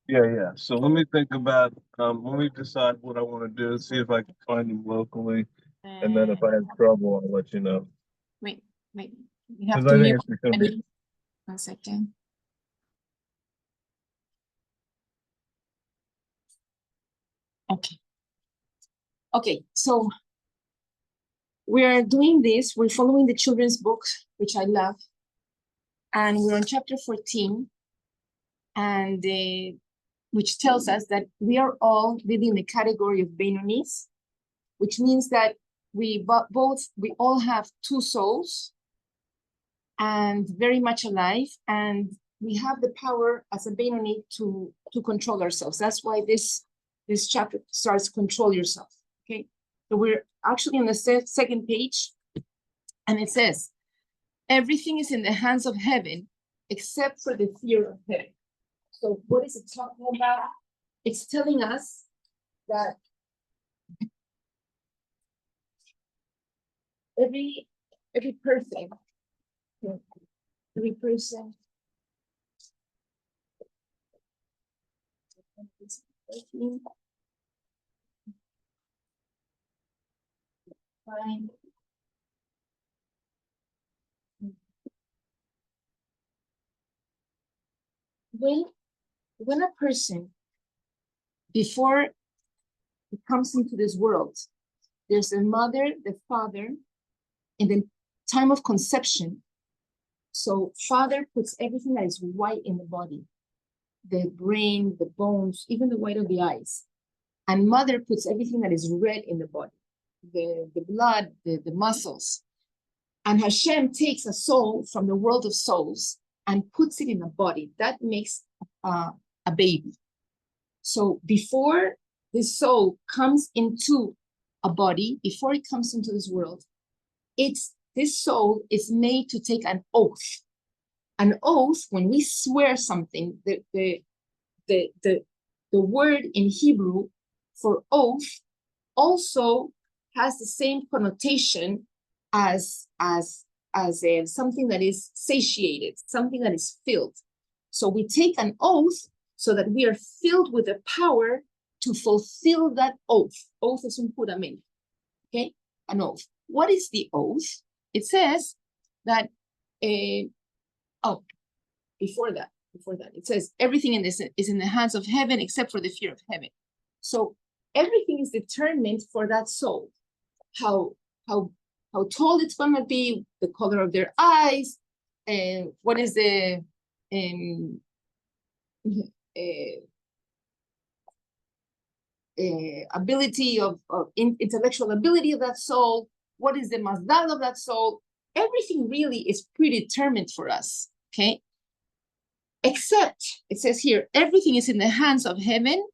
Yeah. So let me think about, let me decide what I want to do, see if I can find them locally. And then if I have trouble, I'll let you know. Wait. You have Because to I mute. think it's becoming, Maybe 1 second. Okay, so we're doing this. We're following the children's books, which I love. And we're on chapter 14, and which tells us that we are all within the category of Benonis, which means that we all have two souls and very much alive, and we have the power as a Benoni to control ourselves. That's why this chapter starts control yourself. Okay, so we're actually on the second page, and it says, everything is in the hands of heaven except for the fear of heaven. So what is it talking about? It's telling us that every person, fine. When a person, before it comes into this world, there's a mother, the father, in the time of conception. So father puts everything that is white in the body, the brain, the bones, even the white of the eyes. And mother puts everything that is red in the body, the blood, the muscles. And Hashem takes a soul from the world of souls and puts it in a body. That makes a baby. So before this soul comes into a body, before it comes into this world, this soul is made to take an oath. An oath, when we swear something, the word in Hebrew for oath also has the same connotation as something that is satiated, something that is filled. So we take an oath so that we are filled with the power to fulfill that oath. Oath is un juramento, okay? An oath. What is the oath? It says that, before that, it says everything in this is in the hands of heaven except for the fear of heaven. So everything is determined for that soul. How tall it's gonna be, the color of their eyes, and what is the ability of intellectual ability of that soul, what is the mazdal of that soul. Everything really is predetermined for us, okay? Except, it says here, everything is in the hands of heaven,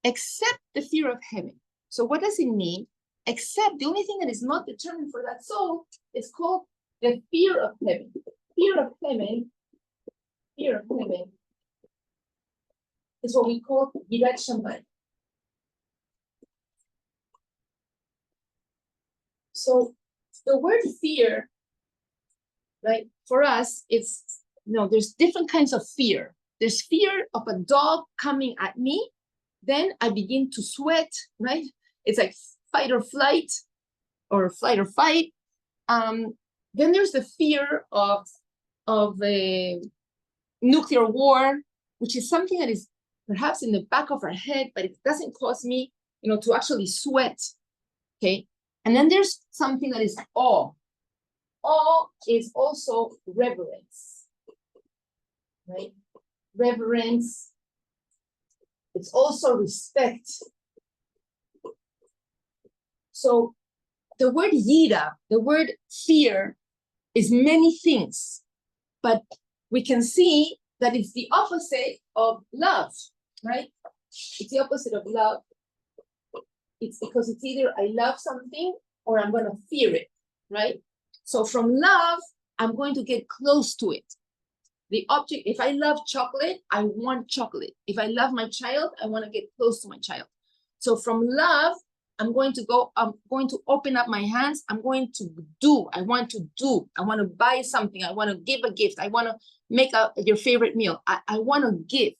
except the fear of heaven. So what does it mean? Except the only thing that is not determined for that soul is called the fear of heaven. Fear of heaven is what we call Yirat Shamayim. So the word fear, right, for us, there's different kinds of fear. There's fear of a dog coming at me, then I begin to sweat, right? It's like fight or flight, or flight or fight. Then there's the fear of a nuclear war, which is something that is perhaps in the back of our head, but it doesn't cause me, to actually sweat, okay? And then there's something that is awe. Awe is also reverence, right? Reverence. It's also respect. So the word yira, the word fear, is many things, but we can see that it's the opposite of love, right? It's the opposite of love. It's because it's either I love something or I'm going to fear it, right? So from love, I'm going to get close to it. The object, if I love chocolate, I want chocolate. If I love my child, I want to get close to my child. So from love, I'm going to open up my hands. I'm going to do. I want to buy something. I want to give a gift. I want to make your favorite meal. I want to give.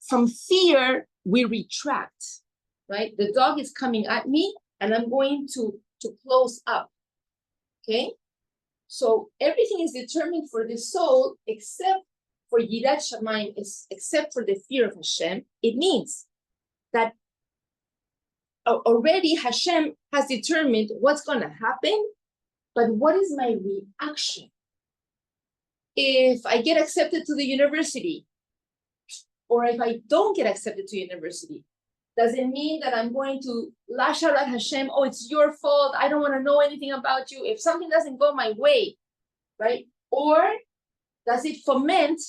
from fear, we retract, right? The dog is coming at me and I'm going to close up, okay? So everything is determined for the soul except for Yirat Shamayim, except for the fear of Hashem. It means that already Hashem has determined what's going to happen, but what is my reaction? If I get accepted to the university, or if I don't get accepted to university, does it mean that I'm going to lash out at Hashem? Oh, it's your fault. I don't want to know anything about you. If something doesn't go my way, right? Or does it foment,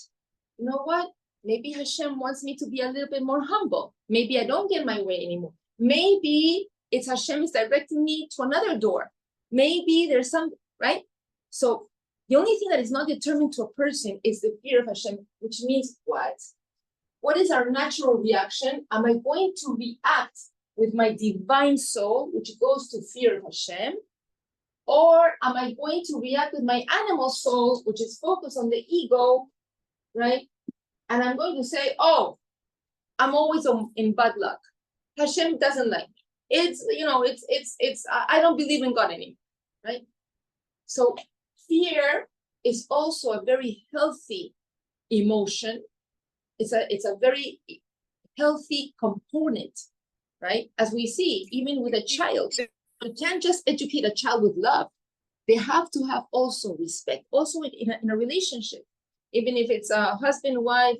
you know what? Maybe Hashem wants me to be a little bit more humble. Maybe I don't get my way anymore. Maybe it's Hashem is directing me to another door. Maybe there's some, right? So the only thing that is not determined to a person is the fear of Hashem, which means what? What is our natural reaction? Am I going to react with my divine soul, which goes to fear of Hashem? Or am I going to react with my animal soul, which is focused on the ego, right? And I'm going to say, oh, I'm always in bad luck. Hashem doesn't like me. I don't believe in God anymore, right? So fear is also a very healthy emotion. It's a very healthy component, right? As we see, even with a child, you can't just educate a child with love. They have to have also respect, also in a relationship. Even if it's a husband, wife,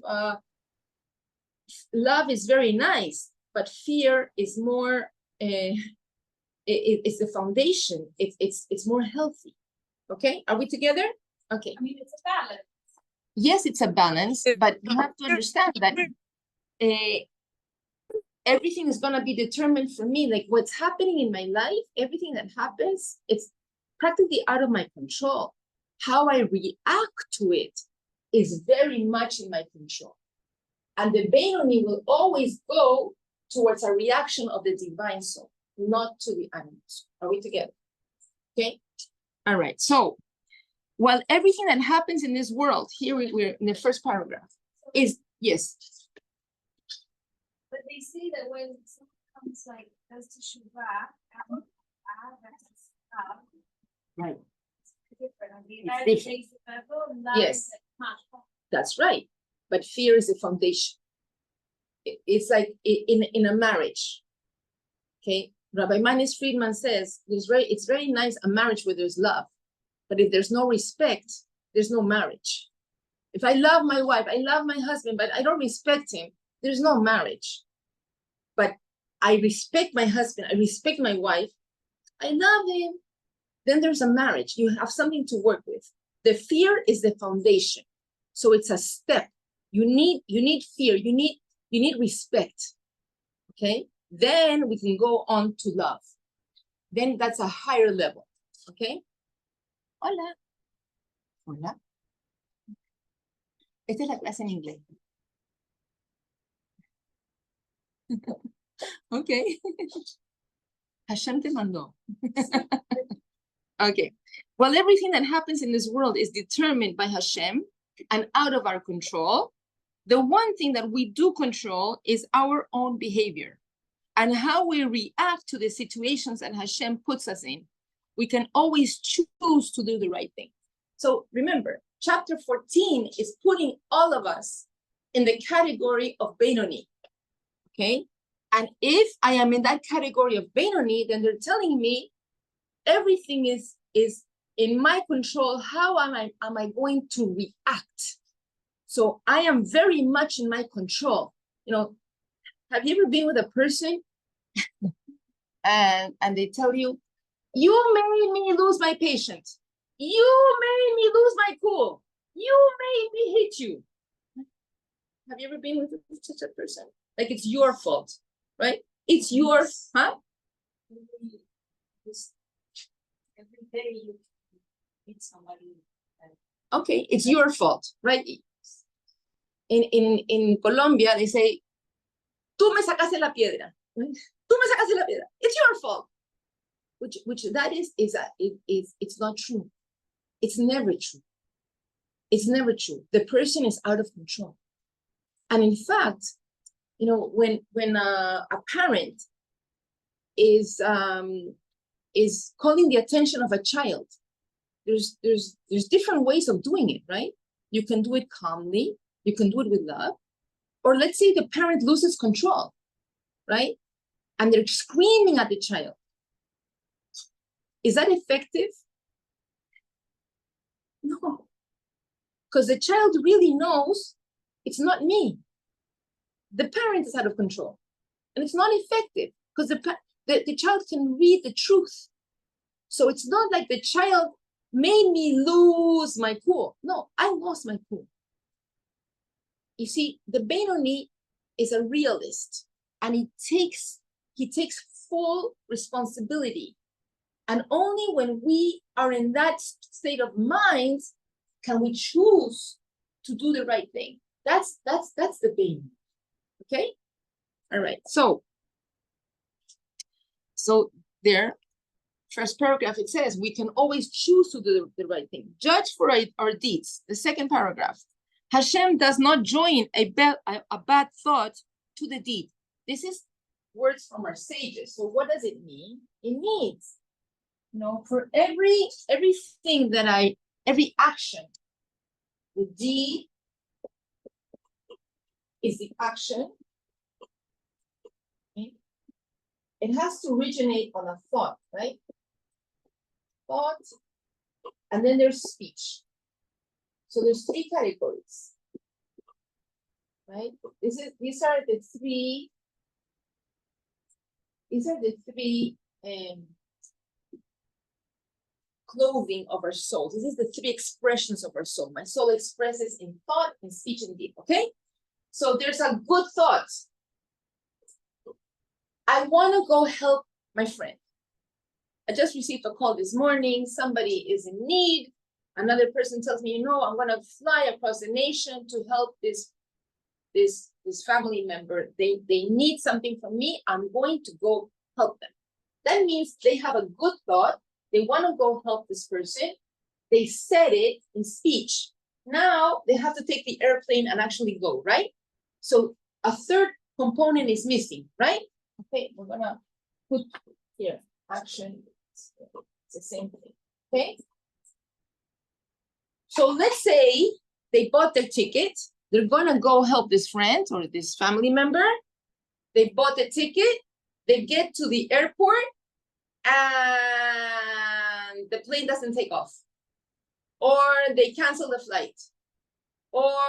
love is very nice, but fear is more, it's the foundation. It's more healthy. Okay, are we together? Okay. I mean, it's a balance. Yes, it's a balance, but you have to understand that everything is going to be determined for me. Like what's happening in my life, everything that happens, it's practically out of my control. How I react to it is very much in my control. And the Benoni will always go towards a reaction of the divine soul, not to the animals. Are we together? Okay. All right. So while everything that happens in this world, here we're in the first paragraph, is, yes. But they say that when someone comes like does teshuvah, Right. it's different. On the It's United different. States level, love Yes. is like much. That's right. But fear is the foundation. It's like in a marriage. Okay. Rabbi Manis Friedman says it's very nice a marriage where there's love. But if there's no respect, there's no marriage. If I love my wife, I love my husband, but I don't respect him, there's no marriage. But I respect my husband, I respect my wife, I love him, then there's a marriage. You have something to work with. The fear is the foundation. So it's a step. You need fear, you need respect. Okay? Then we can go on to love. Then that's a higher level. Okay? Hola. Hola. Esta es la clase en inglés. Okay. Hashem te mandó. Okay. Well, everything that happens in this world is determined by Hashem and out of our control. The one thing that we do control is our own behavior and how we react to the situations that Hashem puts us in. We can always choose to do the right thing. So remember, chapter 14 is putting all of us in the category of Benoni, okay? And if I am in that category of Benoni, then they're telling me everything is in my control. How am I going to react? So I am very much in my control. You know, have you ever been with a person and they tell you, you made me lose my patience. You made me lose my cool. You made me hate you. Have you ever been with such a person? Like it's your fault, right? It's your, huh? Every day you meet somebody. Okay, it's your fault, right? In Colombia, they say, tú me sacaste la piedra. Right? Tú me sacaste la piedra. It's your fault. Which that is it's not true. It's never true. It's never true. The person is out of control. And in fact, You know, when a parent is calling the attention of a child, there's different ways of doing it, right? You can do it calmly, you can do it with love, or let's say the parent loses control, right? And they're screaming at the child. Is that effective? No, because the child really knows it's not me. The parent is out of control, and it's not effective because the child can read the truth. So it's not like the child made me lose my cool. No, I lost my cool. You see, the Benoni is a realist, and he takes full responsibility. And only when we are in that state of mind can we choose to do the right thing. That's the Benoni. Okay? All right. So there, first paragraph, it says we can always choose to do the right thing. Judge for our deeds. The second paragraph, Hashem does not join a bad thought to the deed. This is words from our sages. So what does it mean? It means, you know, for everything that every action, the deed is the action. Okay? It has to originate on a thought, right? Thought, and then there's speech. So there's three categories, right? These are the three clothing of our soul. This is the three expressions of our soul. My soul expresses in thought, in speech, and deed. Okay? So there's a good thought. I want to go help my friend. I just received a call this morning. Somebody is in need. Another person tells me, you know, I'm going to fly across the nation to help this family member. They need something from me. I'm going to go help them. That means they have a good thought. They want to go help this person. They said it in speech. Now they have to take the airplane and actually go, right? So a third component is missing, right? Okay, we're going to put here, action. It's the same thing, okay? So let's say they bought their ticket. They're going to go help this friend or this family member. They bought the ticket. They get to the airport and the plane doesn't take off. Or they cancel the flight. Or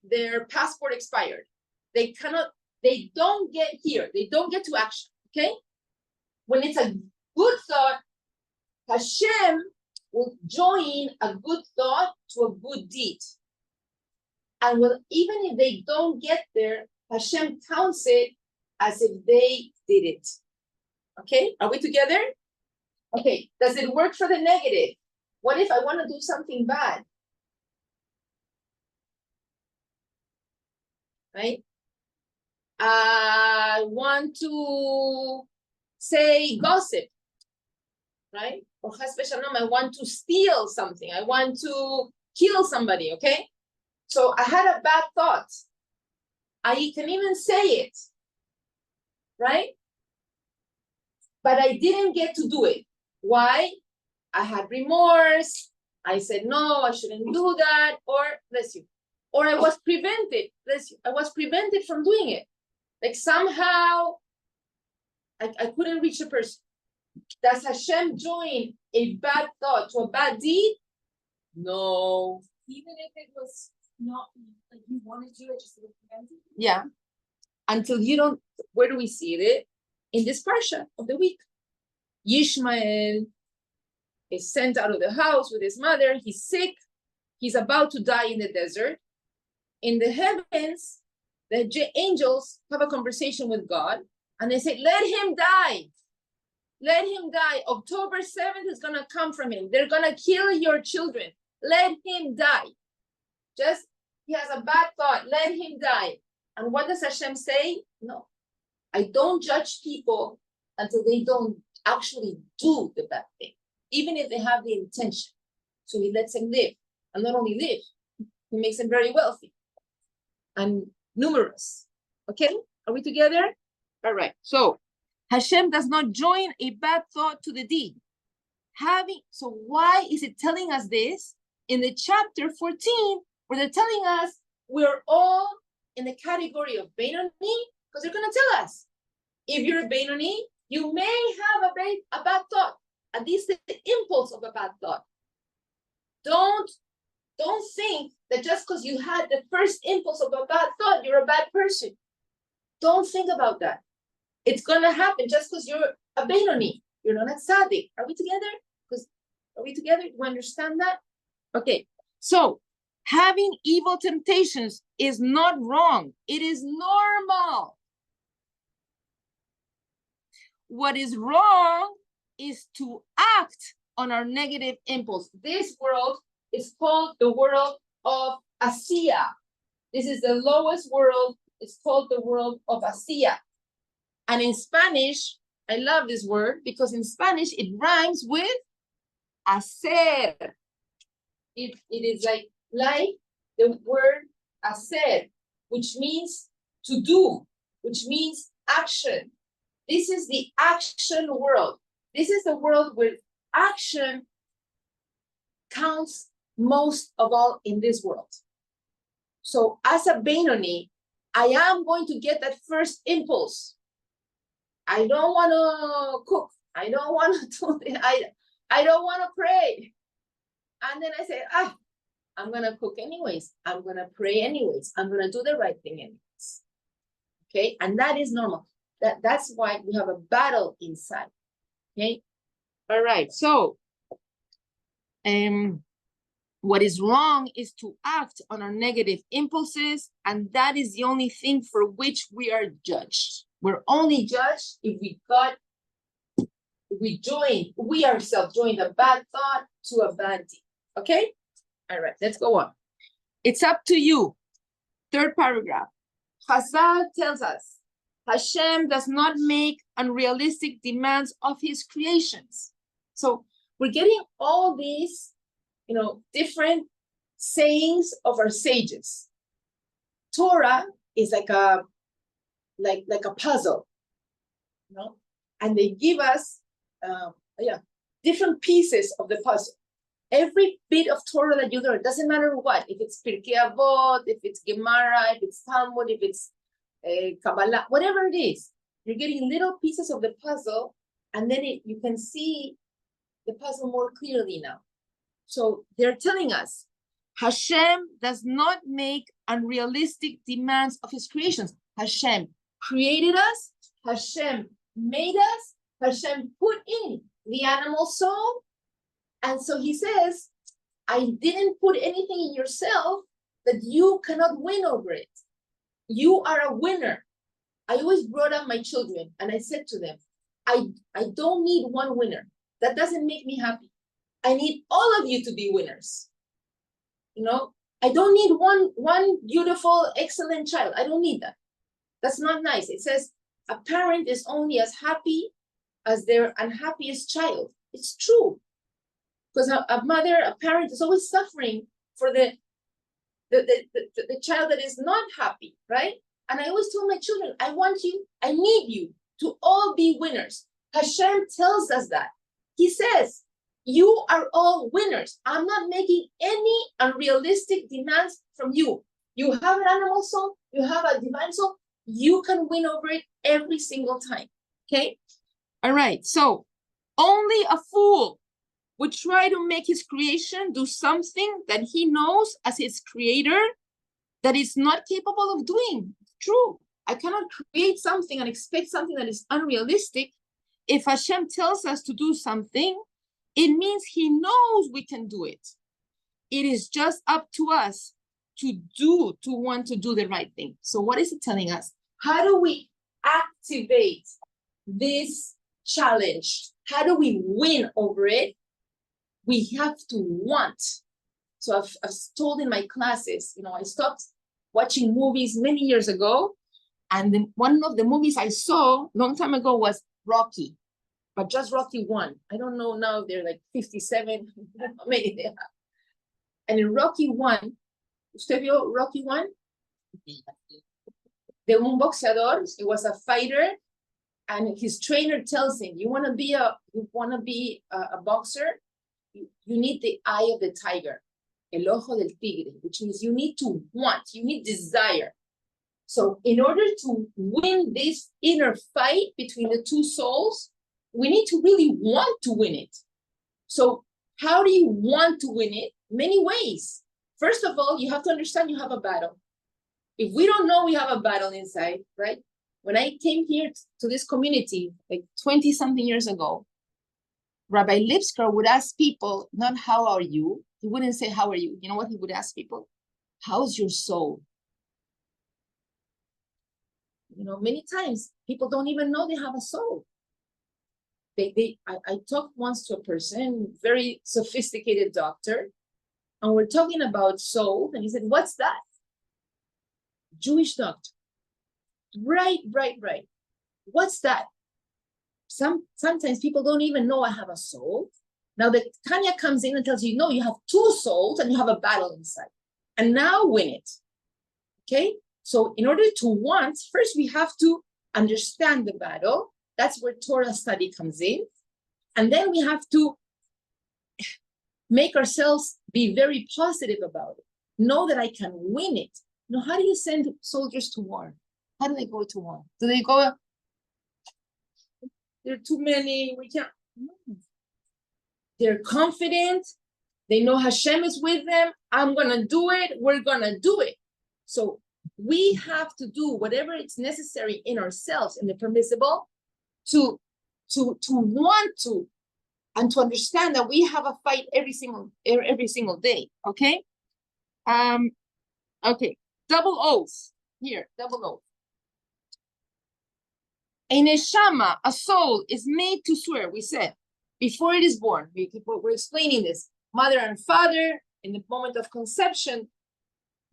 their passport expired. They don't get here. They don't get to action, okay? When it's a good thought, Hashem will join a good thought to a good deed. And even if they don't get there, Hashem counts it as if they did it. Okay, are we together? Okay, does it work for the negative? What if I want to do something bad? Right? I want to say gossip, right? Or I want to steal something. I want to kill somebody, okay? So I had a bad thought. I can even say it, right? But I didn't get to do it. Why? I had remorse. I said, no, I shouldn't do that. Or, bless you. Or I was prevented, bless you. I was prevented from doing it. Like somehow, I couldn't reach the person. Does Hashem join a bad thought to a bad deed? No. Even if it was not like you wanted to, it just was prevented. Yeah. Until you don't, where do we see it? In this parsha of the week. Yishmael is sent out of the house with his mother. He's sick. He's about to die in the desert. In the heavens, the angels have a conversation with God and they say, let him die. Let him die. October 7th is going to come from him. They're going to kill your children. Let him die. Just, he has a bad thought. Let him die. And what does Hashem say? No. I don't judge people until they don't actually do the bad thing, even if they have the intention. So he lets him live. And not only live, he makes him very wealthy and numerous. Okay, are we together? All right, so Hashem does not join a bad thought to the deed. So why is it telling us this in the chapter 14, where they're telling us we're all in the category of Benoni? Because they're going to tell us, if you're a Benoni, you may have a bad thought, at least the impulse of a bad thought. Don't think that just because you had the first impulse of a bad thought, you're a bad person. Don't think about that. It's going to happen just because you're a Benoni. You're not a tzaddik. Are we together? Are we together? Do we understand that? Okay. So having evil temptations is not wrong. It is normal. What is wrong is to act on our negative impulse. This world is called the world of Asiya. This is the lowest world. It's called the world of Asiya. And in Spanish, I love this word because in Spanish it rhymes with hacer. It is like the word hacer, which means to do, which means action. This is the action world. This is the world where action counts most of all in this world. So as a Benoni, I am going to get that first impulse. I don't want to cook. I don't want to do it. I don't want to pray. And then I say, I'm going to cook anyways. I'm going to pray anyways. I'm going to do the right thing anyways. Okay? And that is normal. That's why we have a battle inside. Okay? All right. So, what is wrong is to act on our negative impulses, and that is the only thing for which we are judged. We're only judged if we ourselves join a bad thought to a bad deed. Okay? All right, let's go on. It's up to you. Third paragraph. Chazal tells us, Hashem does not make unrealistic demands of his creations. So we're getting all these, different sayings of our sages. Torah is like a puzzle, and they give us different pieces of the puzzle. Every bit of Torah that you learn, doesn't matter what, if it's Pirkei Avot, if it's Gemara, if it's Talmud, if it's Kabbalah, whatever it is, you're getting little pieces of the puzzle, and then you can see the puzzle more clearly now. So they're telling us, Hashem does not make unrealistic demands of his creations. Hashem created us, Hashem made us, Hashem put in the animal soul. And so he says, I didn't put anything in yourself that you cannot win over it. You are a winner. I always brought up my children and I said to them, I don't need one winner. That doesn't make me happy. I need all of you to be winners. I don't need one beautiful, excellent child. I don't need that. That's not nice. It says a parent is only as happy as their unhappiest child. It's true. Because a parent is always suffering for the child that is not happy, right? And I always tell my children, I need you to all be winners. Hashem tells us that. He says, you are all winners. I'm not making any unrealistic demands from you. You have an animal soul, you have a divine soul, you can win over it every single time, okay? All right, so only a fool would try to make his creation do something that he knows as his creator that is not capable of doing. True, I cannot create something and expect something that is unrealistic. If Hashem tells us to do something, it means he knows we can do it. It is just up to us to want to do the right thing. So what is it telling us? How do we activate this challenge? How do we win over it? We have to want. So I've told in my classes, I stopped watching movies many years ago. And then one of the movies I saw a long time ago was Rocky, but just Rocky 1. I don't know now, they're like 57, how many they have. And in Rocky 1, usted vio Rocky 1? de un boxeador. He was a fighter, and his trainer tells him, you want to be a boxer, you need the eye of the tiger, el ojo del tigre, which means you need to want, you need desire. So in order to win this inner fight between the two souls, we need to really want to win it. So how do you want to win it? Many ways. First of all, you have to understand you have a battle. If we don't know we have a battle inside, right? When I came here to this community, like 20-something years ago, Rabbi Lipsker would ask people, not how are you? He wouldn't say, how are you? You know what he would ask people? How's your soul? You know, many times people don't even know they have a soul. I talked once to a person, very sophisticated doctor, and we're talking about soul, and he said, what's that? Jewish doctor. Right. What's that? Sometimes people don't even know I have a soul. Now the Tanya comes in and tells you, no, you have two souls and you have a battle inside. And now win it. Okay? So in order to want, first we have to understand the battle. That's where Torah study comes in. And then we have to make ourselves be very positive about it. Know that I can win it. Now, how do you send soldiers to war? How do they go to war? Do they go, there are too many, we can't. No. They're confident. They know Hashem is with them. I'm going to do it. We're going to do it. So we have to do whatever is necessary in ourselves in the permissible to want to, and to understand that we have a fight every single day. Okay. Okay. Double oath here. Double oath. A neshama, a soul, is made to swear. We said before it is born. We're explaining this. Mother and father, in the moment of conception,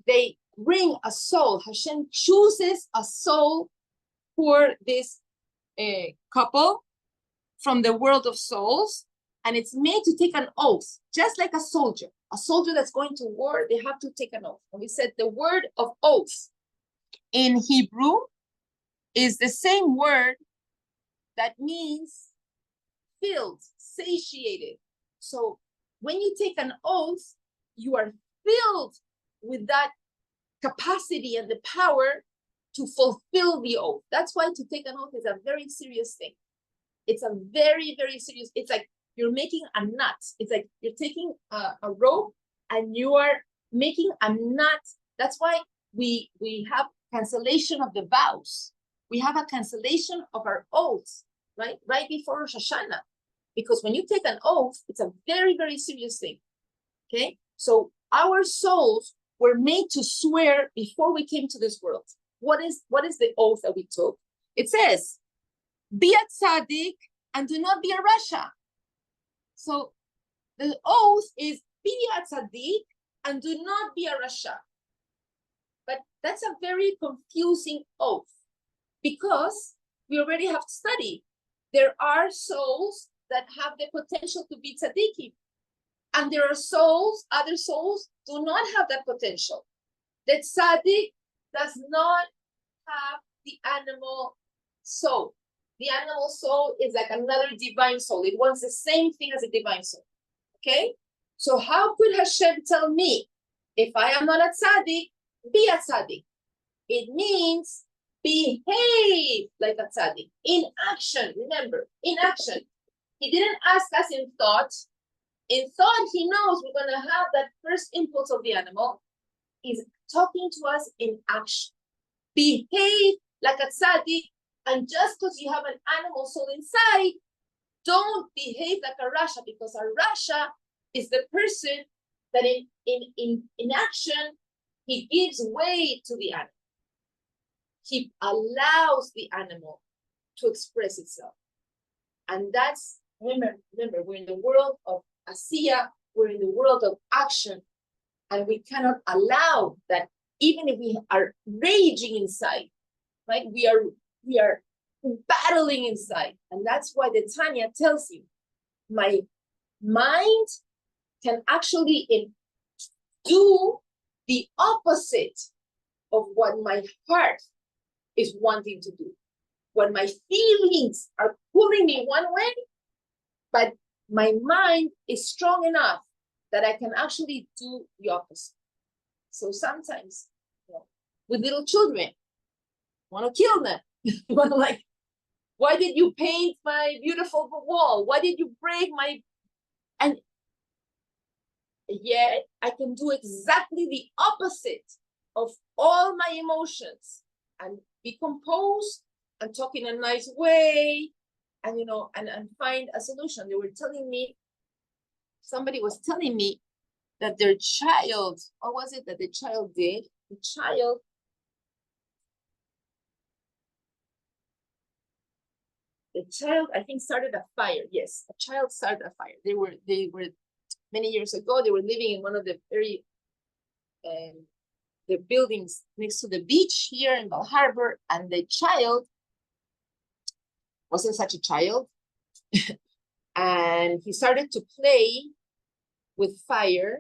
they bring a soul. Hashem chooses a soul for this couple from the world of souls, and it's made to take an oath, just like a soldier. A soldier that's going to war, they have to take an oath. And we said the word of oath in Hebrew is the same word that means filled, satiated. So when you take an oath, you are filled with that capacity and the power to fulfill the oath. That's why to take an oath is a very serious thing. It's a very, very serious, it's like you're making a knot. It's like you're taking a rope and you are making a knot. That's why we have cancellation of the vows. We have a cancellation of our oaths, right before Rosh Hashanah. Because when you take an oath, it's a very, very serious thing. Okay? So our souls were made to swear before we came to this world. What is the oath that we took? It says, be a tzaddik and do not be a rasha. So the oath is be a tzaddik and do not be a rasha. But that's a very confusing oath because we already have studied. There are souls that have the potential to be tzaddikim. And there are souls, other souls do not have that potential. The tzaddik does not have the animal soul. The animal soul is like another divine soul. It wants the same thing as a divine soul. Okay? So how could Hashem tell me, if I am not a tzaddik, be a tzaddik? It means behave like a tzaddik. In action, remember, in action. He didn't ask us in thought. In thought, he knows we're going to have that first impulse of the animal. He's talking to us in action. Behave like a tzaddik, and just because you have an animal soul inside, don't behave like a rasha, because a rasha is the person that in action, he gives way to the animal. He allows the animal to express itself. And that's, remember, we're in the world of asiya, we're in the world of action, and we cannot allow that. Even if we are raging inside, right? We are battling inside. And that's why the Tanya tells you, my mind can actually do the opposite of what my heart is wanting to do. When my feelings are pulling me one way, but my mind is strong enough that I can actually do the opposite. So sometimes, with little children, want to kill them. You want to like, why did you paint my beautiful wall? Why did you break my, and yet I can do exactly the opposite of all my emotions and be composed and talk in a nice way and, and find a solution. They were telling me, somebody was telling me that their child, what was it that the child did? The child, I think, started a fire. Yes, a child started a fire. They were many years ago, they were living in one of the very the buildings next to the beach here in Bal Harbor, and the child wasn't such a child. And he started to play with fire,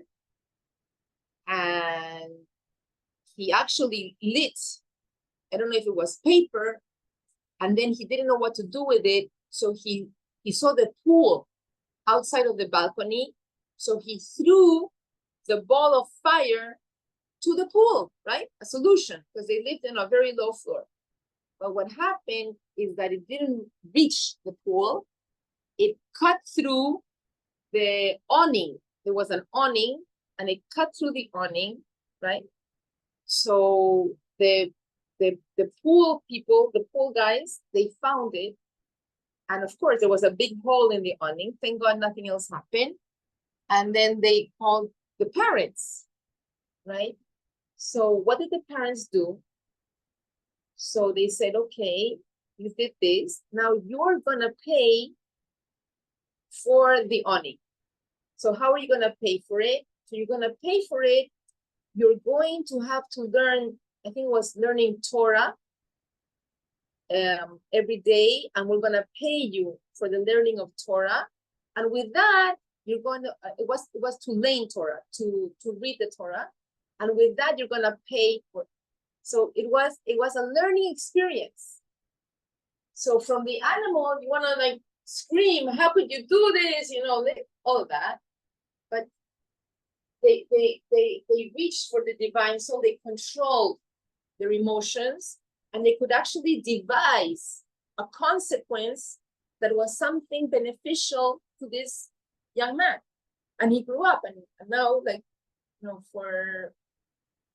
and he actually lit, I don't know if it was paper, and then he didn't know what to do with it. So he saw the pool outside of the balcony. So he threw the ball of fire to the pool, right? A solution, because they lived in a very low floor. But what happened is that it didn't reach the pool. It cut through the awning. There was an awning, and it cut through the awning, right? So the pool people, the pool guys, they found it. And of course, there was a big hole in the awning. Thank God nothing else happened. And then they called the parents, right? So what did the parents do? So they said, okay, you did this. Now you're going to pay for the awning. So how are you going to pay for it? So you're going to pay for it. You're going to have to learn, I think it was learning Torah every day. And we're going to pay you for the learning of Torah. And with that, you're going to, it was to learn Torah, to read the Torah. And with that, you're going to pay for it. So it was a learning experience. So from the animal, you want to like scream, how could you do this? All of that. But they reached for the divine soul. They controlled their emotions, and they could actually devise a consequence that was something beneficial to this young man. And he grew up, and now, like,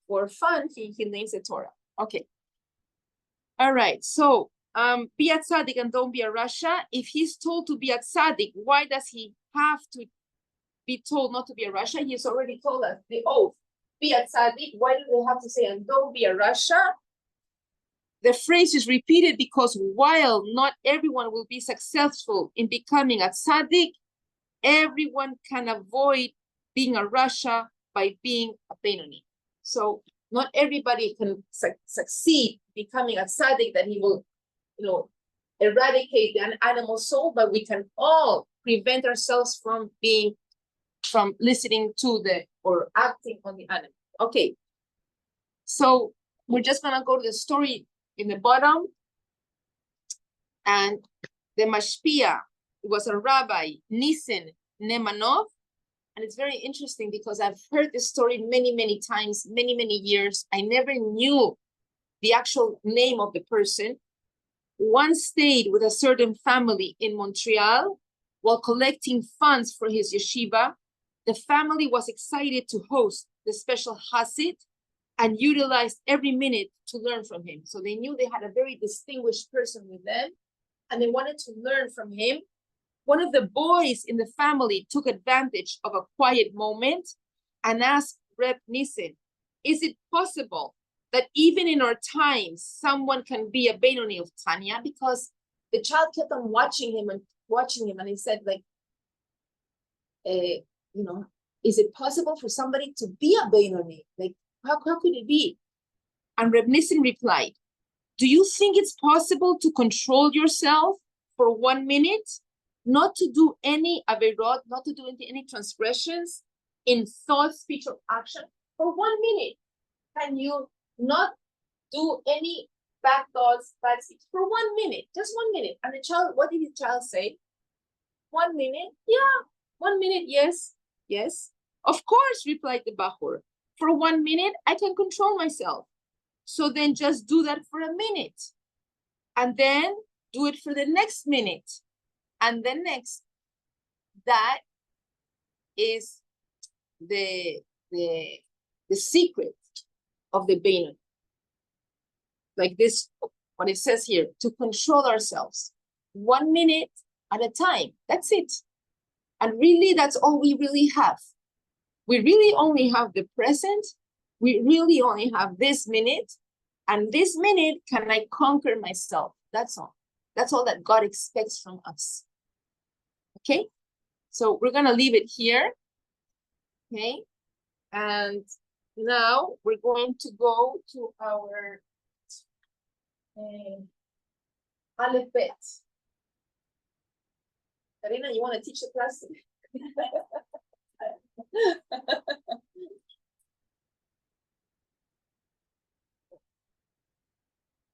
for fun, he learns the Torah. Okay. All right. So be a tzaddik and don't be a rasha. If he's told to be a tzaddik, why does he have to be told not to be a rasha? He's already told us the oath. Be a tzaddik. Why do they have to say and don't be a rasha? The phrase is repeated because while not everyone will be successful in becoming a tzaddik, everyone can avoid being a rasha by being a benoni. So not everybody can succeed becoming a tzaddik that he will, eradicate the animal soul, but we can all prevent ourselves from listening to or acting on the animal. Okay. So we're just gonna go to the story in the bottom. And the mashpia, it was a rabbi, Nissen Nemanov. And it's very interesting because I've heard this story many, many times, many, many years. I never knew the actual name of the person. Once stayed with a certain family in Montreal while collecting funds for his yeshiva. The family was excited to host the special Hasid and utilized every minute to learn from him. So they knew they had a very distinguished person with them, and they wanted to learn from him. One of the boys in the family took advantage of a quiet moment and asked Reb Nissen, is it possible that even in our times, someone can be a Benoni of Tanya? Because the child kept on watching him, and he said, like, is it possible for somebody to be a Benoni? Like, how could it be? And Reb Nissen replied, do you think it's possible to control yourself for 1 minute? Not to do any averot, not to do any transgressions in thought, speech, or action for 1 minute. Can you not do any bad thoughts, bad speech for 1 minute, just 1 minute. And the child, what did the child say? 1 minute? Yeah. 1 minute, yes. Yes. Of course, replied the Bahur. For 1 minute, I can control myself. So then just do that for a minute. And then do it for the next minute. And the next. That is the secret of the Bainun. Like this, what it says here, to control ourselves. 1 minute at a time. That's it. And really, that's all we really have. We really only have the present. We really only have this minute. And this minute, can I conquer myself? That's all. That's all that God expects from us. Okay? So we're going to leave it here. Okay? And now we're going to go to our alphabet. Karina, you want to teach the class?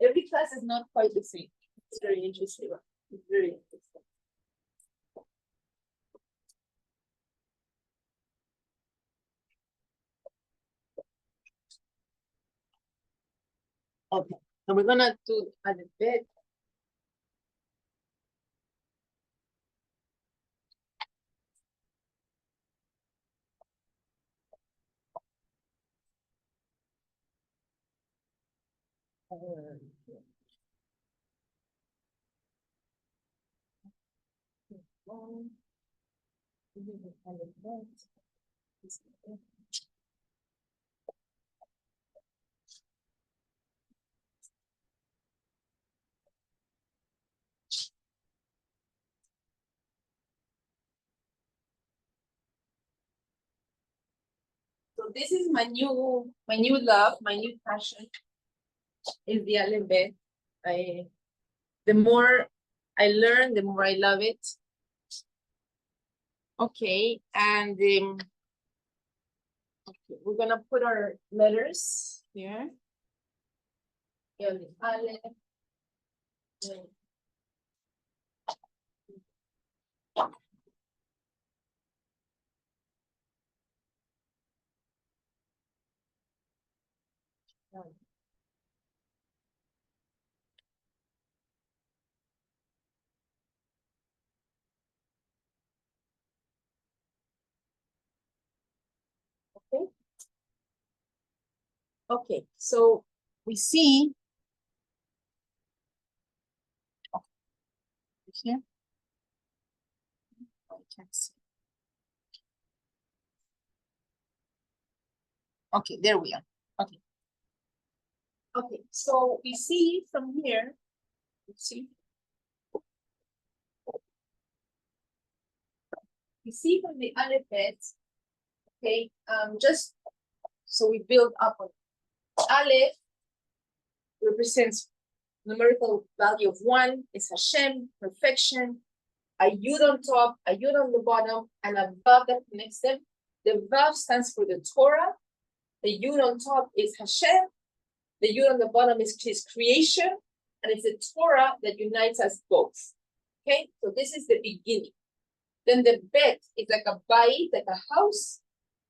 Every class is not quite the same. It's very interesting. It's very interesting. Okay, so we're gonna do alphabet. So this is my new love, my new passion is the alphabet. The more I learn, the more I love it. Okay, and okay, we're gonna put our letters here. Okay. Okay, so we see here. I can't see. Okay, there we are. Okay. Okay, so we see from here, we see from the alphabet, okay, just so we build up on it. Aleph represents numerical value of 1, is Hashem, perfection, a yud on top, a yud on the bottom, and a vav that connects them. The vav stands for the Torah. The yud on top is Hashem. The yud on the bottom is his creation. And it's the Torah that unites us both. Okay, so this is the beginning. Then the bet is like a bayit, like a house.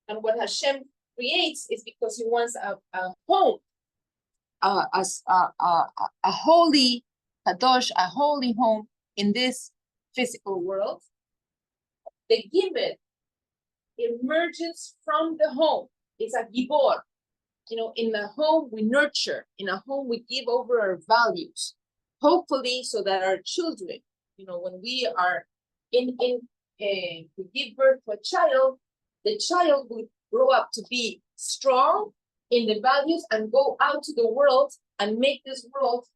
And what Hashem creates is because he wants a home, a holy kadosh, a holy home in this physical world. The gimel emerges from the home. It's a gibor. You know, in the home we nurture. In a home we give over our values. Hopefully, so that our children, you know, when we are we give birth to a child, the child will grow up to be strong in the values and go out to the world and make this world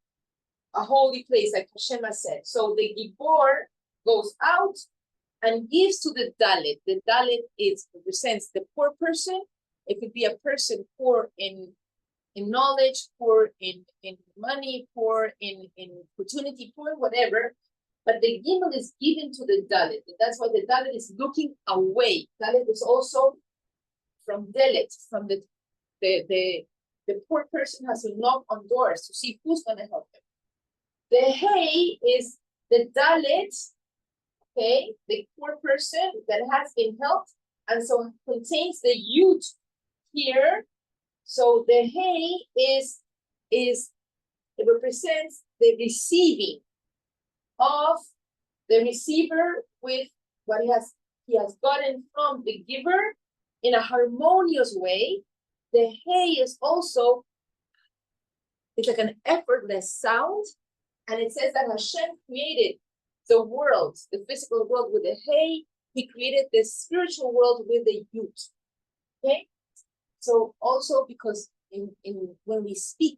a holy place, like Hashem has said. So the Gibor goes out and gives to the Dalit. The Dalit represents the poor person. It could be a person poor in knowledge, poor in money, poor in opportunity, poor whatever. But the Gimel is given to the Dalit. That's why the Dalit is looking away. Dalit is also from Delit, from the The poor person has to knock on doors to see who's going to help him. The hay is the dalit, okay, the poor person that has been helped, and so it contains the yud here. So the hay it represents the receiving of the receiver with what he has gotten from the giver in a harmonious way. The hay is also, it's like an effortless sound. And it says that Hashem created the world, the physical world with the hay. He created the spiritual world with the yud. Okay? So also because when we speak,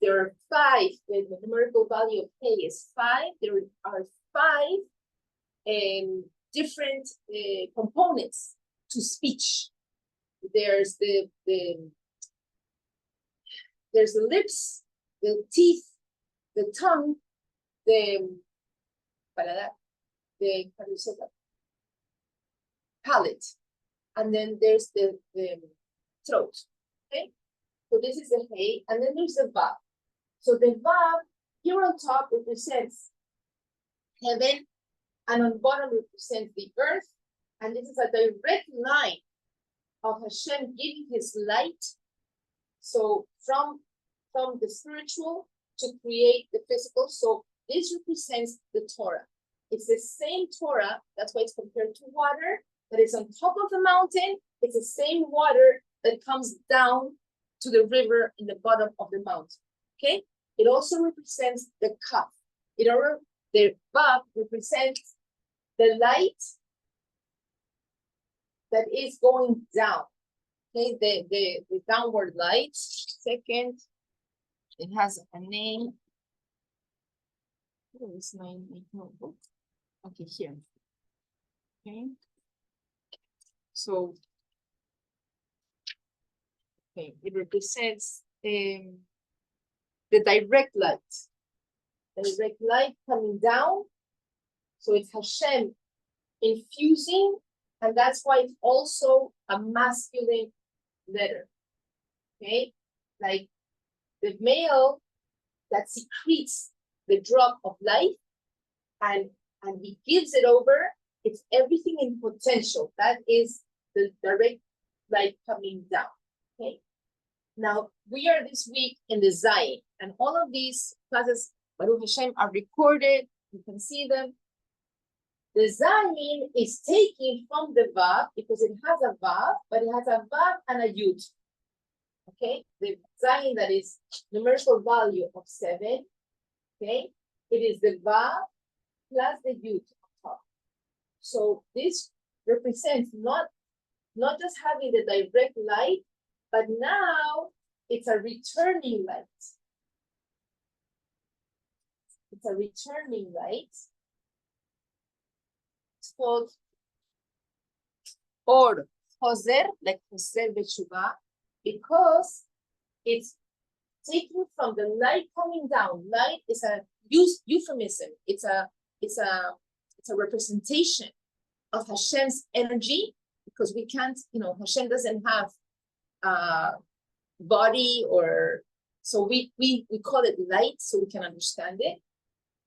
there are 5, the numerical value of hay is 5. There are 5 different components to speech. There's the lips, the teeth, the tongue, the paladar, the palate, and then there's the throat. Okay, so this is the hay, and then there's the vav. So the vav here on top represents heaven, and on bottom represents the earth, and this is a direct line of Hashem giving His light. So from the spiritual to create the physical. So this represents the Torah. It's the same Torah. That's why it's compared to water that is on top of the mountain. It's the same water that comes down to the river in the bottom of the mountain. Okay. It also represents the cup. The vav represents the light that is going down. Okay, the downward light. Second, it has a name. Where is my notebook? Okay, here. Okay. So, okay, it represents the direct light. Direct light coming down. So it's Hashem infusing, and that's why it's also a masculine letter. Okay, like the male that secretes the drop of life and he gives it over, it's everything in potential. That is the direct light coming down. Okay, now we are this week in the ZAYIN, and all of these classes, Baruch Hashem, are recorded. You can see them. The ZAYIN is taken from the vav because it has a vav, but it has a vav and a yud. Okay, the ZAYIN that is numerical value of 7. Okay, it is the vav plus the yud on top. So this represents not just having the direct light, but now it's a returning light. It's a returning light. It's called or Hoser, like Hoser B'Tshuva, because it's taken from the light coming down. Light is a euphemism. It's a representation of Hashem's energy, because we can't, Hashem doesn't have body, or so we call it light so we can understand it.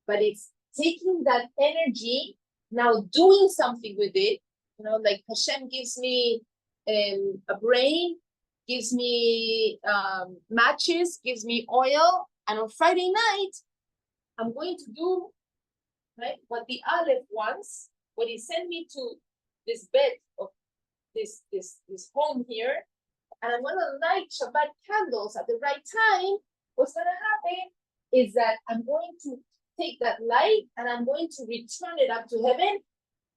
But it's taking that energy, now doing something with it, like Hashem gives me a brain, gives me matches, gives me oil, and on Friday night, I'm going to do what the Aleph wants, what he sent me to this bed of this home here, and I'm going to light Shabbat candles at the right time. What's going to happen is that I'm going to take that light and I'm going to return it up to heaven,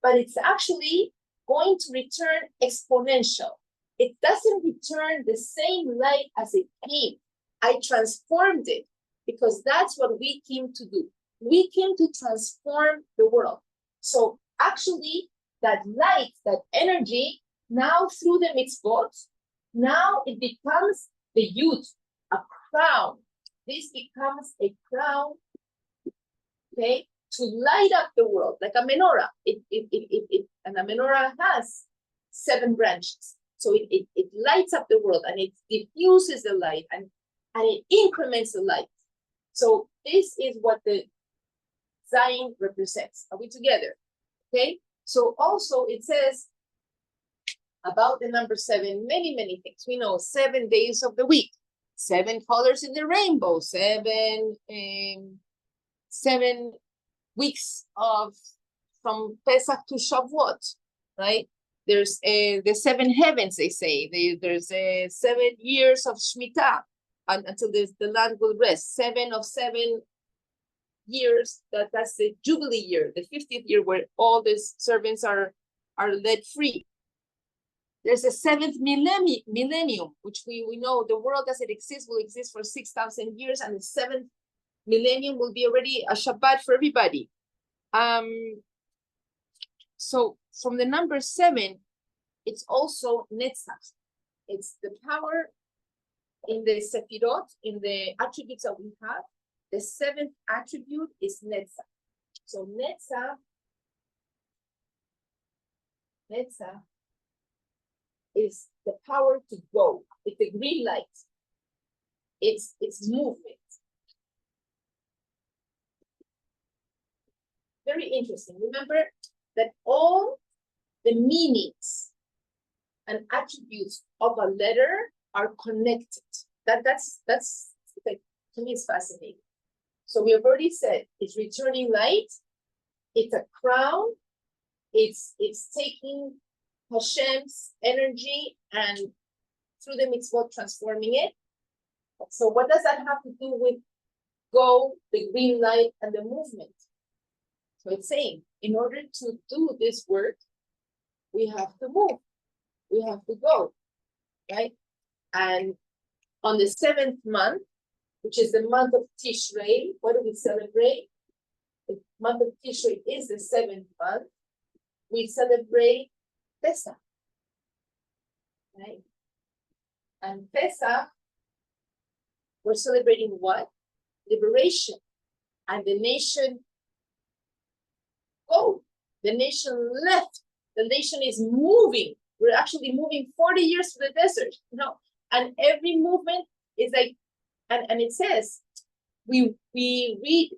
but it's actually going to return exponential. It doesn't return the same light as it came. I transformed it, because that's what we came to do. We came to transform the world. So actually, that light, that energy, now through the mitzvot, now it becomes the yud, a crown. This becomes a crown, okay, to light up the world, like a menorah. And a menorah has 7 branches. So it lights up the world, and it diffuses the light, and it increments the light. So this is what the ZAYIN represents. Are we together? Okay. So also it says about the number 7, many, many things. We know 7 days of the week, 7 colors in the rainbow, 7 weeks of from Pesach to Shavuot, right? There's the 7 heavens, they say. There's 7 years of Shemitah until the land will rest. 7 of 7 years, that's the Jubilee year, the 50th year, where all these servants are led free. There's a 7th millennium, which we know the world as it exists will exist for 6,000 years, and the 7th millennium will be already a Shabbat for everybody. So from the number 7, it's also Netzach. It's the power in the Sefirot, in the attributes that we have. The 7th attribute is Netzach. So Netzach is the power to go. It's the green light. It's movement. Very interesting. Remember that all the meanings and attributes of a letter are connected. That's like, to me, it's fascinating. So we have already said it's returning light, it's a crown, it's taking Hashem's energy and through the mitzvot transforming it. So what does that have to do with go, the green light, and the movement? So it's saying, in order to do this work, we have to move, we have to go, right? And on the 7th month, which is the month of Tishrei, what do we celebrate? The month of Tishrei is the 7th month. We celebrate Pesach, right? And Pesach, we're celebrating what? Liberation. And the nation go. The nation left. The nation is moving. We're actually moving 40 years to the desert, you know. And every movement is like, and it says, we read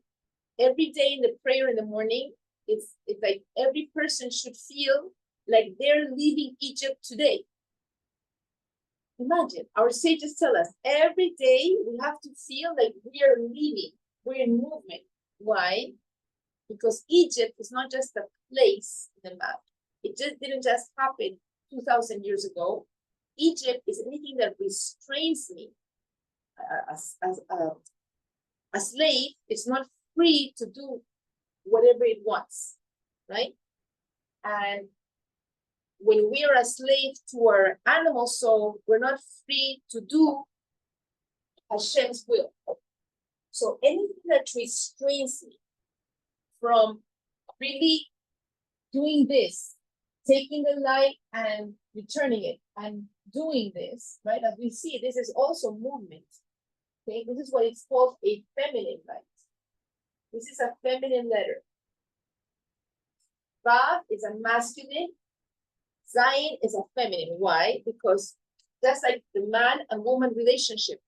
every day in the prayer in the morning, it's like every person should feel like they're leaving Egypt today. Imagine, our sages tell us every day we have to feel like we are leaving, we're in movement. Why? Because Egypt is not just a place in the map. It didn't just happen 2,000 years ago. Egypt is anything that restrains me. A slave is not free to do whatever it wants, right? And when we are a slave to our animal soul, we're not free to do Hashem's will. So anything that restrains me from really doing this, taking the light and returning it, and doing this, right? As we see, this is also movement. Okay, this is what it's called a feminine light. This is a feminine letter. Vav is a masculine. ZAYIN is a feminine. Why? Because that's like the man and woman relationship.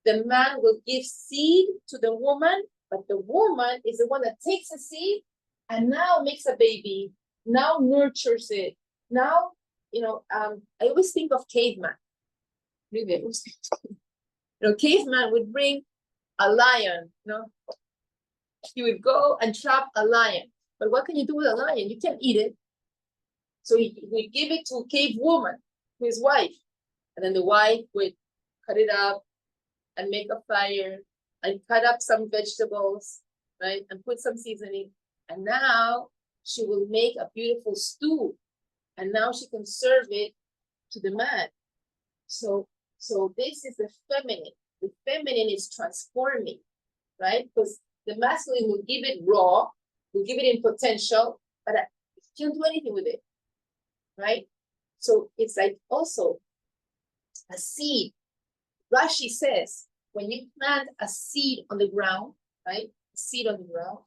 The man will give seed to the woman, but the woman is the one that takes the seed and now makes a baby, now nurtures it. Now, you know, I always think of caveman. Really, I always think of, you know, caveman would bring a lion, you know. He would go and trap a lion. But what can you do with a lion? You can't eat it. So he would give it to a cave woman, to his wife. And then the wife would cut it up and make a fire and cut up some vegetables, right? And put some seasoning. And now she will make a beautiful stew. And now she can serve it to the man. So this is the feminine. The feminine is transforming, right? Because the masculine will give it raw, will give it in potential, but you can't do anything with it, right? So it's like also a seed. Rashi says, when you plant a seed on the ground, right? A seed on the ground.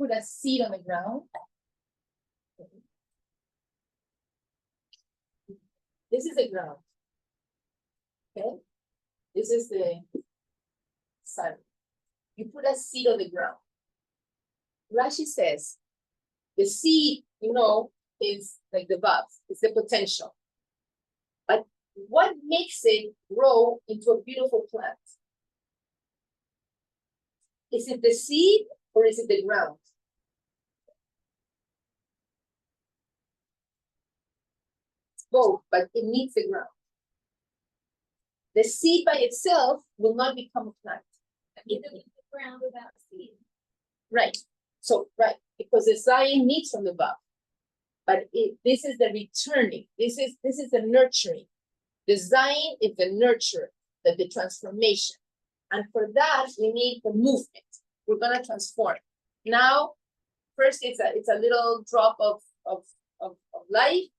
put a seed on the ground. This is the ground. Okay, this is the sun. You put a seed on the ground. Rashi says, the seed, you know, is like the bulb, it's the potential. But what makes it grow into a beautiful plant? Is it the seed or is it the ground? It's both, but it needs the ground. The seed by itself will not become a plant. It doesn't the ground without seed. Right. So, right, because the ZAYIN needs from the above. But this is the returning. This is the nurturing. The ZAYIN is the nurture, the transformation. And for that, we need the movement. We're gonna transform. Now, first it's a little drop of life,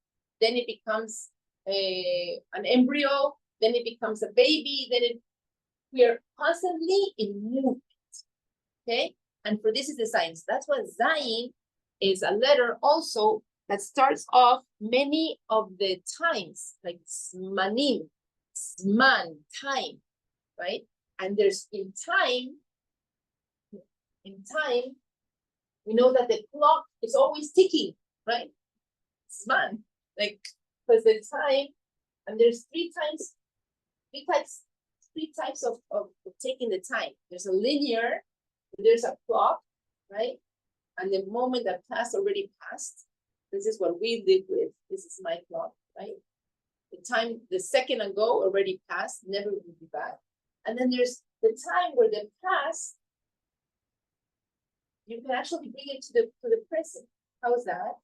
then it becomes an embryo, then it becomes a baby, we are constantly in movement. Okay? And for this is the science. That's why ZAYIN is a letter also that starts off many of the times, like zmanim, zman, time, right? And there's in time, we know that the clock is always ticking, right? Zman, like, because the time, and there's three types of taking the time. There's a linear, there's a clock, right? And the moment that already passed, this is what we live with. This is my clock, right? The second ago already passed, never will be back. And then there's the time where the past, you can actually bring it to the present. How is that?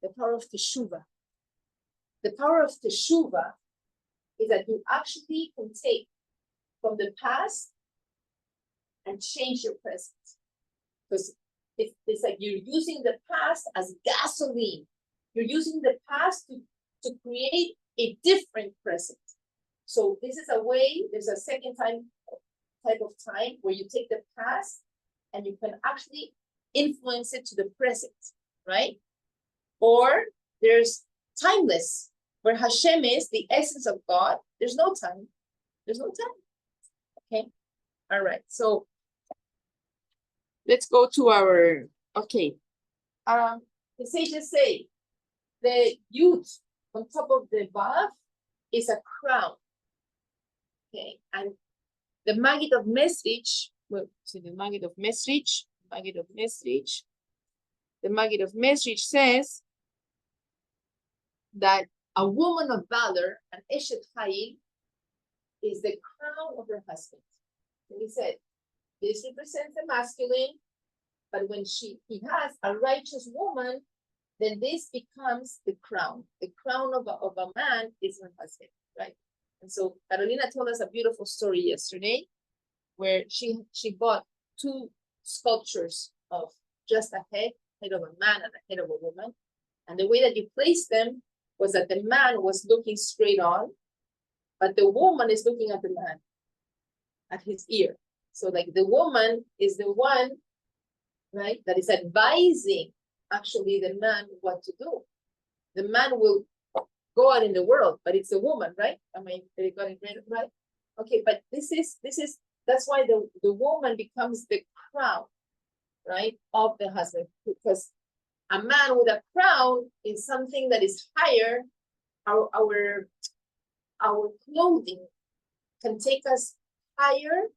The power of Teshuvah. The power of Teshuvah is that you actually can take from the past and change your present. Because it's like you're using the past as gasoline. You're using the past to create a different present. So this is a way, there's a second type of time where you take the past and you can actually influence it to the present, right? Or there's timeless, where Hashem is the essence of God. There's no time. There's no time. Okay. All right. So let's go to our, okay. The sages say the youth on top of the above is a crown. Okay. And the Maggid of Mesrich, well, so the Maggid of Mesrich says that a woman of valor, an Eshet Chayil, is the crown of her husband. And he said, this represents the masculine, but when he has a righteous woman, then this becomes the crown. The crown of a man is her husband, right? And so Carolina told us a beautiful story yesterday where she bought two sculptures of just a head of a man and a head of a woman. And the way that you place them was that the man was looking straight on, but the woman is looking at the man, at his ear. So like the woman is the one, right, that is advising actually the man what to do. The man will go out in the world, but it's the woman, right? Am I got it right? Okay, but that's why the woman becomes the crown, right, of the husband, because a man with a crown is something that is higher. Our clothing can take us higher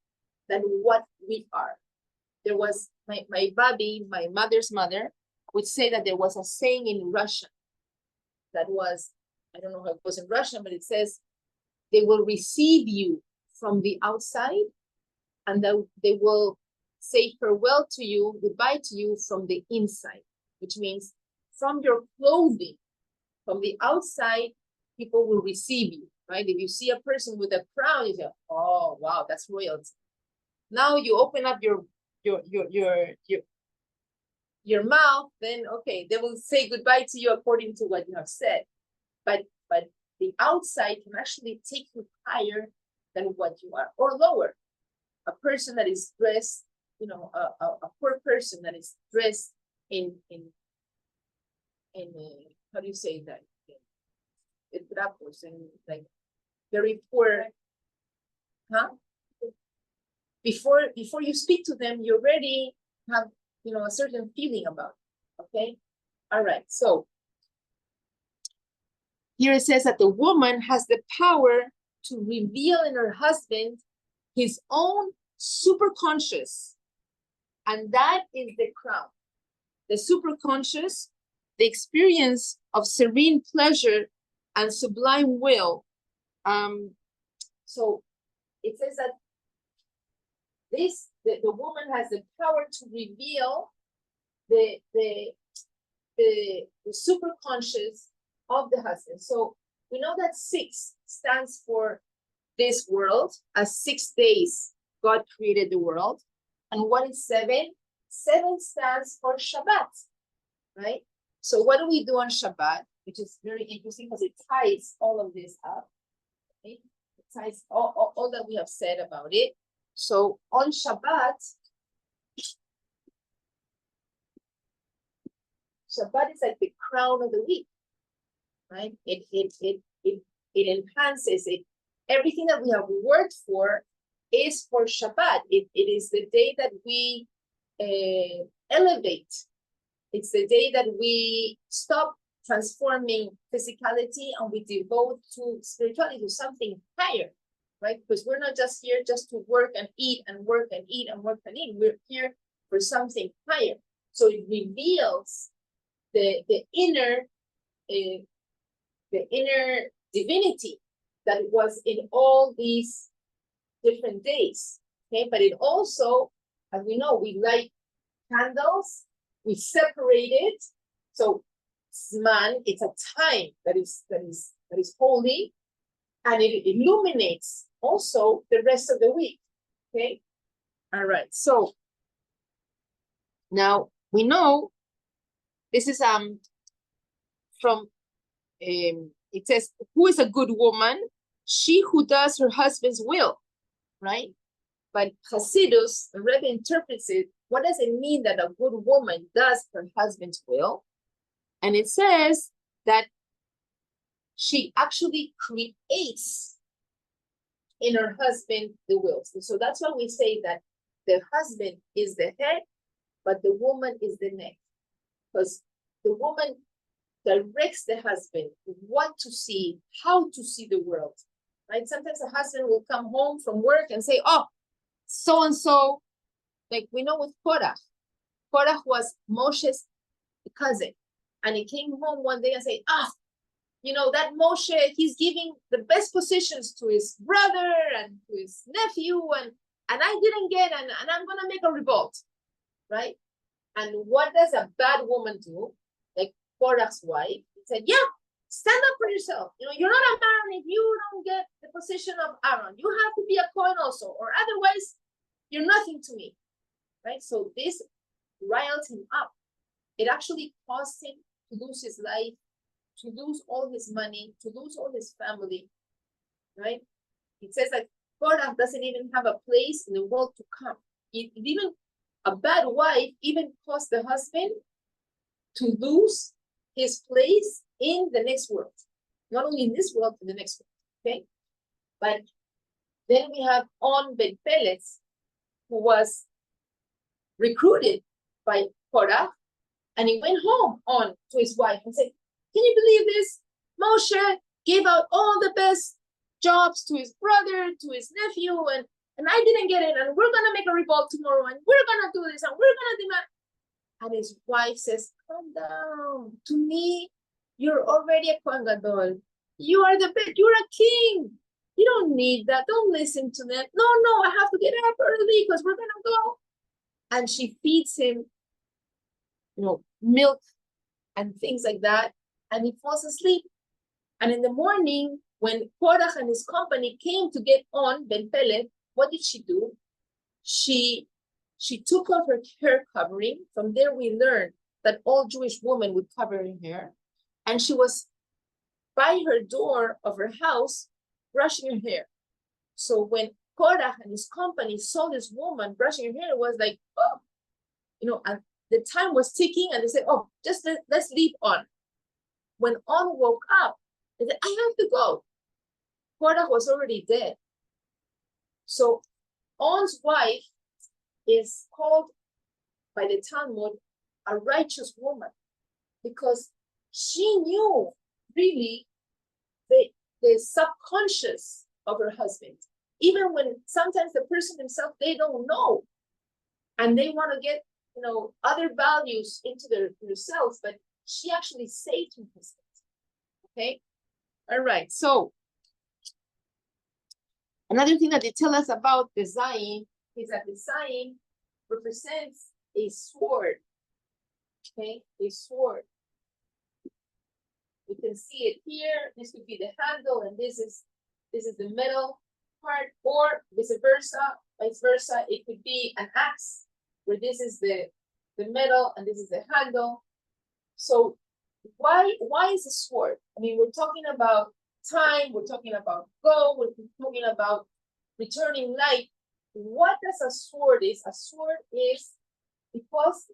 than what we are. There was my baby, my mother's mother, would say that there was a saying in Russian that was, I don't know how it was in Russian, but it says, they will receive you from the outside and they will say farewell to you, goodbye to you from the inside, which means from your clothing, from the outside, people will receive you, right? If you see a person with a crown, you say, oh, wow, that's royalty. Now you open up your mouth, then okay, they will say goodbye to you according to what you have said. But the outside can actually take you higher than what you are, or lower. A person that is dressed you know, a poor person that is dressed in how do you say that? In trapos and like very poor, huh? Before you speak to them, you already have, you know, a certain feeling about it, okay? All right, so here it says that the woman has the power to reveal in her husband his own superconscious, and that is the crown. The superconscious, the experience of serene pleasure and sublime will. So it says that the woman has the power to reveal the superconscious of the husband. So we know that 6 stands for this world. As 6 days God created the world. And what is 7? 7 stands for Shabbat, right? So what do we do on Shabbat? Which is very interesting because it ties all of this up. Okay? It ties all that we have said about it. So on Shabbat is like the crown of the week, right? It enhances it. Everything that we have worked for is for Shabbat. It is the day that we elevate. It's the day that we stop transforming physicality and we devote to spirituality, to something higher, right? Because we're not just here just to work and eat and work and eat and work and eat. We're here for something higher. So it reveals the inner divinity that was in all these different days. Okay, but it also, as we know, we light candles, we separate it. So Zman, it's a time that is holy, and it illuminates also the rest of the week. Okay, all right. So now we know this is from it says, who is a good woman? She who does her husband's will, right? But Hasidus, the Rebbe interprets it, what does it mean that a good woman does her husband's will? And it says that she actually creates in her husband the will. So that's why we say that the husband is the head, but the woman is the neck. Because the woman directs the husband what to see, how to see the world, right? Sometimes the husband will come home from work and say, oh, so-and-so, like we know with Korach. Korach was Moshe's cousin. And he came home one day and said, you know, that Moshe, he's giving the best positions to his brother and to his nephew, and I didn't get, and I'm going to make a revolt, right? And what does a bad woman do? Like Korach's wife, he said, yeah, stand up for yourself. You know, you're not a man if you don't get the position of Aaron. You have to be a Kohen also, or otherwise you're nothing to me, right? So this riled him up. It actually caused him to lose his life, to lose all his money, to lose all his family, right? It says that Korach doesn't even have a place in the world to come. It even, a bad wife even caused the husband to lose his place in the next world. Not only in this world, in the next world, okay? But then we have On Ben Peletz, who was recruited by Korach, and he went home on to his wife and said, can you believe this? Moshe gave out all the best jobs to his brother, to his nephew, and I didn't get it, and we're gonna make a revolt tomorrow, and we're gonna do this, and we're gonna demand. And his wife says, calm down. To me, you're already a Kohen Gadol. You are the best, you're a king. You don't need that. Don't listen to them. No, I have to get up early because we're gonna go. And she feeds him, you know, milk and things like that, and he falls asleep. And in the morning, when Korach and his company came to get On Ben Pelet, what did she do? She took off her hair covering. From there, we learned that all Jewish women would cover her hair, and she was by her door of her house brushing her hair. So when Korah and his company saw this woman brushing her hair, it was like, oh, you know, and the time was ticking, and they said, oh, just let's leave On. When On woke up, they said, I have to go. Korah was already dead. So On's wife is called by the Talmud a righteous woman, because she knew really the subconscious of her husband, even when sometimes the person himself, they don't know, and they want to get, you know, other values into themselves, but she actually saved her husband. Okay, all right. So another thing that they tell us about the ZAYIN is that the ZAYIN represents a sword. Okay, a sword. You can see it here. This could be the handle, and this is the metal part, or vice versa. It could be an axe, where this is the metal and this is the handle. So why is a sword? I mean, we're talking about time, we're talking about goal, we're talking about returning light. What does a sword is? A sword is because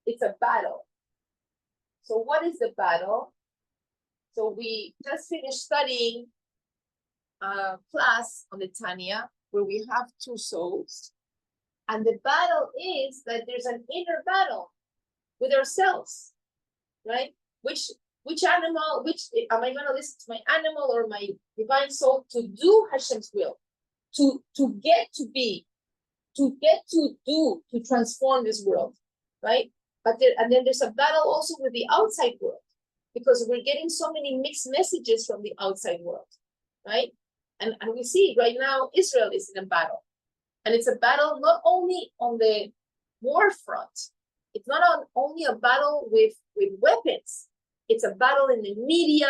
it's a battle. So what is the battle? So we just finished studying a class on the Tanya, where we have two souls. And the battle is that there's an inner battle with ourselves, right? Which animal, am I going to listen to my animal or my divine soul to do Hashem's will? To get to be, to get to do, to transform this world, right? And then there's a battle also with the outside world, because we're getting so many mixed messages from the outside world, right? And we see right now Israel is in a battle. And it's a battle not only on the war front, it's not only a battle with weapons, it's a battle in the media,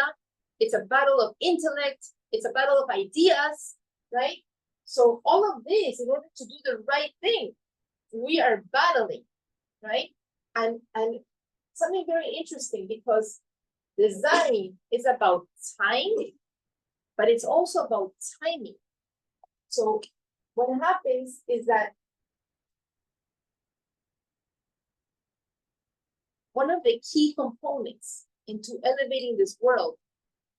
it's a battle of intellect, it's a battle of ideas, right? So all of this, in order to do the right thing, we are battling, right? And something very interesting, because the ZAYIN is about time, but it's also about timing. So what happens is that one of the key components into elevating this world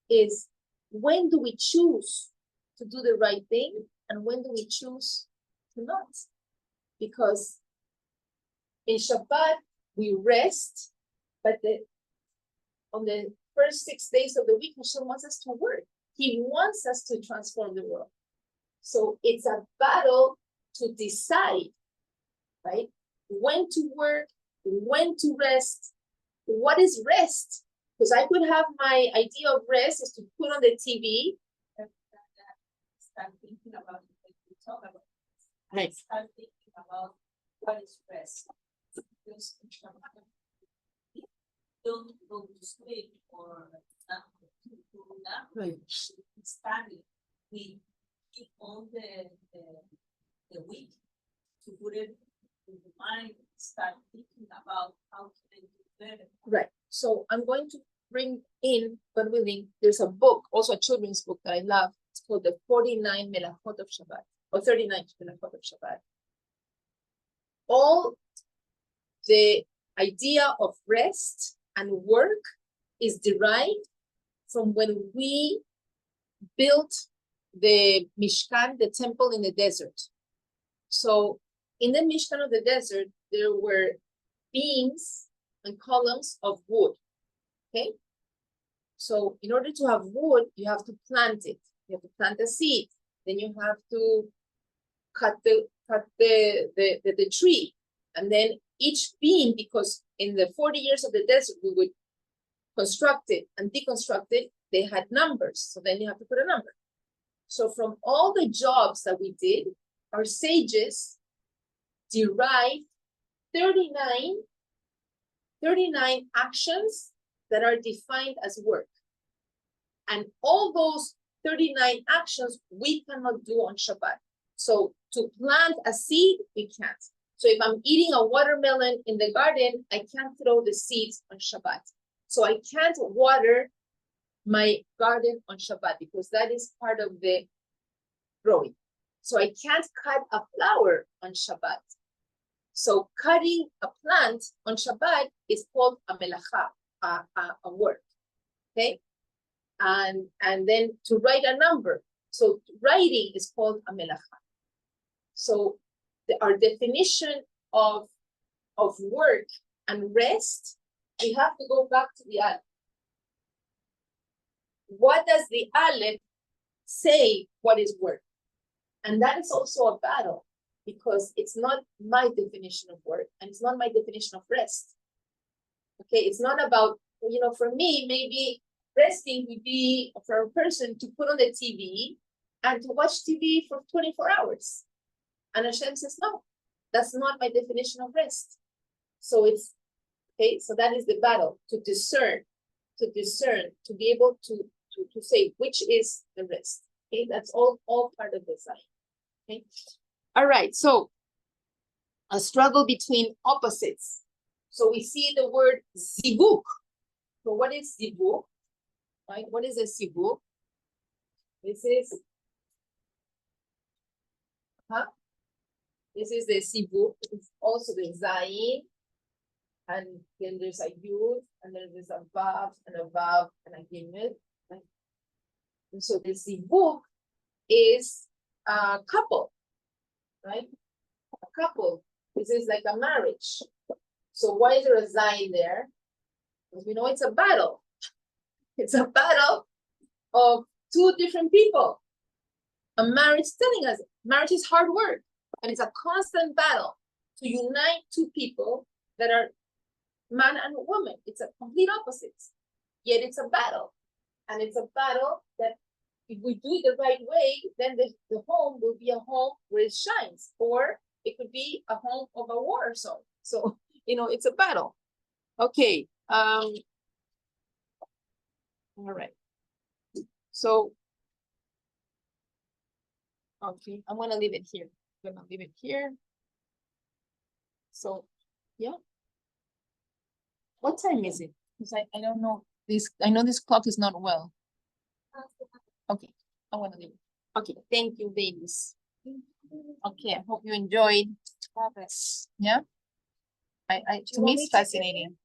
is, when do we choose to do the right thing and when do we choose to not? Because in Shabbat we rest, but on the first 6 days of the week, Hashem wants us to work. He wants us to transform the world. So it's a battle to decide, right? When to work, when to rest. What is rest? Because I could have my idea of rest is to put on the TV. Start thinking about it when we talk about it. Right. Start thinking about what is rest. Because don't go to sleep or not do nothing. Right. Study. We keep on the week to put it in the mind, start thinking about how can I do better. Right. So I'm going to bring in, God willing, there's a book, also a children's book that I love. It's called The 49 Melachot of Shabbat, or 39 Melachot of Shabbat. All the idea of rest and work is derived from when we built the Mishkan, the temple in the desert. So in the Mishkan of the desert, there were beams and columns of wood, okay? So in order to have wood, you have to plant it. You have to plant a seed. Then you have to cut the tree. And then each beam, because in the 40 years of the desert, we would construct it and deconstruct it, they had numbers. So then you have to put a number. So from all the jobs that we did, our sages derived 39 actions that are defined as work. And all those 39 actions we cannot do on Shabbat. So to plant a seed, we can't. So if I'm eating a watermelon in the garden, I can't throw the seeds on Shabbat. So I can't water my garden on Shabbat because that is part of the growing. So I can't cut a flower on Shabbat. So cutting a plant on Shabbat is called a melacha, a work, okay? And then to write a number. So writing is called a melacha. So our definition of work and rest, we have to go back to the Aleph. What does the Aleph say what is work? And that is also a battle, because it's not my definition of work and it's not my definition of rest. Okay, it's not about, you know, for me, maybe resting would be for a person to put on the TV and to watch TV for 24 hours. And Hashem says, no, that's not my definition of rest. So it's, okay, so that is the battle, to discern, to be able to say which is the rest. Okay, that's all part of the Zayin. Okay, all right, so a struggle between opposites. So we see the word zivuk. So what is zivuk? Right? What is a zivuk? This is the zivuk. It's also the zayin, and then there's a yud, and then there's a vav, and a gimel. Right? And so the zivuk is a couple, right? A couple. This is like a marriage. So why is there a zayin there? Because we know it's a battle. It's a battle of two different people. A marriage, telling us marriage is hard work, and it's a constant battle to unite two people that are man and woman. It's a complete opposites, yet it's a battle, and it's a battle that if we do it the right way, then the home will be a home where it shines, or it could be a home of a war zone. So, you know, it's a battle. Okay. All right. So, okay, I'm gonna leave it here. So, yeah. What time is it? Because I don't know. I know this clock is not well. Okay, I want to leave it. Okay, thank you, babies. Okay, I hope you enjoyed. Yeah. To me, it's fascinating.